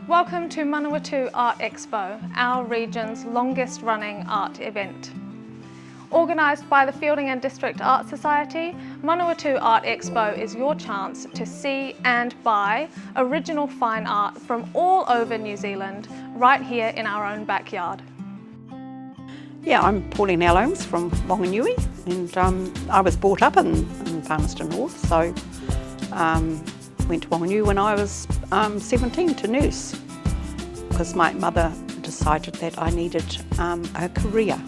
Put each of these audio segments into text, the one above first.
Welcome to Manawatū Art EXPO, our region's longest running art event. Organised by the Feilding and District Art Society, Manawatū Art EXPO is your chance to see and buy original fine art from all over New Zealand, right here in our own backyard. Yeah, I'm Pauline Allomes from Wanganui, and I was brought up in Palmerston North, so went to Wanganui when I was 17 to nurse, because my mother decided that I needed a career,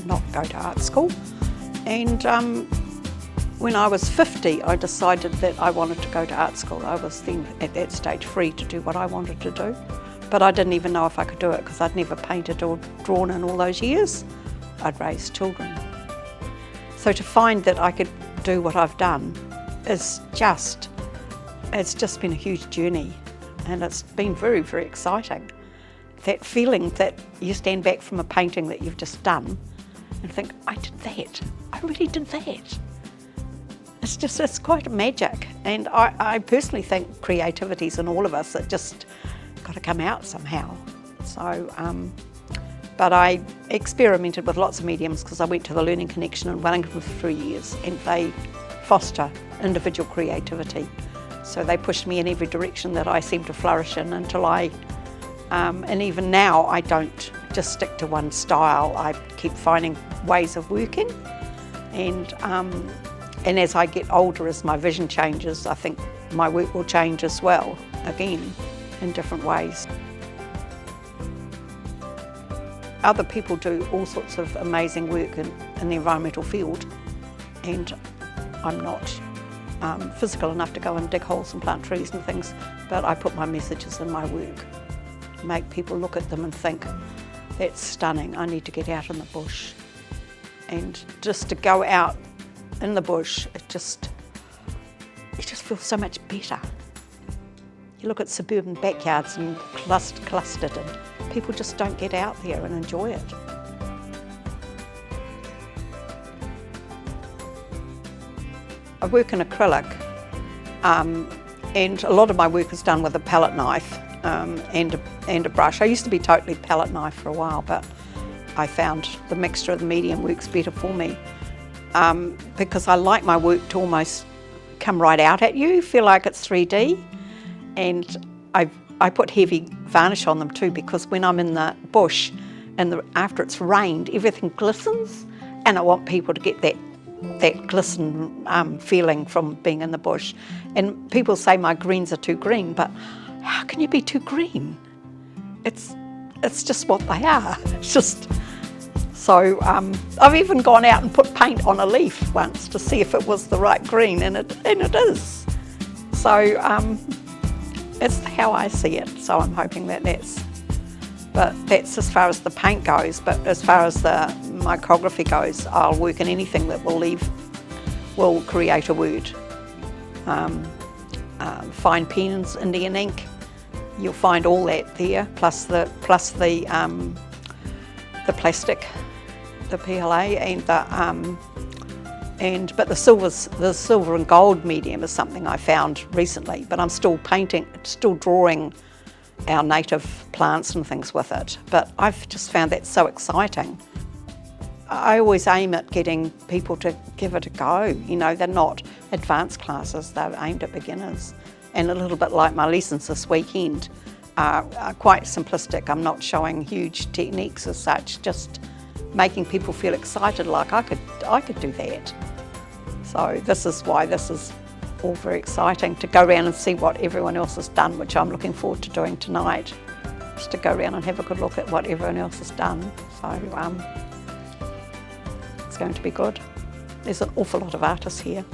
not go to art school. And when I was 50, I decided that I wanted to go to art school. I was then at that stage free to do what I wanted to do, but I didn't even know if I could do it because I'd never painted or drawn in all those years. I'd raised children. So to find that I could do what I've done is it's just been a huge journey, and it's been very, very exciting. That feeling that you stand back from a painting that you've just done and think, I did that, I really did that. It's quite magic, and I personally think creativity's in all of us. It just got to come out somehow. So, but I experimented with lots of mediums because I went to the Learning Connection in Wellington for 3 years, and they foster individual creativity. So they pushed me in every direction that I seem to flourish in until and even now I don't just stick to one style. I keep finding ways of working, and as I get older, as my vision changes, I think my work will change as well, again, in different ways. Other people do all sorts of amazing work in the environmental field, and I'm not physical enough to go and dig holes and plant trees and things, but I put my messages in my work, make people look at them and think, that's stunning, I need to get out in the bush. And just to go out in the bush, it just feels so much better. You look at suburban backyards and clustered, and people just don't get out there and enjoy it. I work in acrylic, and a lot of my work is done with a palette knife and a brush. I used to be totally palette knife for a while, but I found the mixture of the medium works better for me, because I like my work to almost come right out at you, feel like it's 3D, and I put heavy varnish on them too, because when I'm in the bush and after it's rained, everything glistens, and I want people to get that glisten feeling from being in the bush. And people say my greens are too green, but how can you be too green? It's just what they are. It's just so I've even gone out and put paint on a leaf once to see if it was the right green, and it is. So it's how I see it. So I'm hoping that's as far as the paint goes. But as far as the micrography goes, I'll work in anything that will create a word. Fine pens, Indian ink, you'll find all that there, plus the plastic, the PLA, but the silver and gold medium is something I found recently. But I'm still drawing our native plants and things with it. But I've just found that so exciting. I always aim at getting people to give it a go. You know, they're not advanced classes, they're aimed at beginners. And a little bit like my lessons this weekend are quite simplistic. I'm not showing huge techniques as such, just making people feel excited, like I could do that. So this is why this is all very exciting, to go around and see what everyone else has done, which I'm looking forward to doing tonight, just to go around and have a good look at what everyone else has done. So it's going to be good. There's an awful lot of artists here.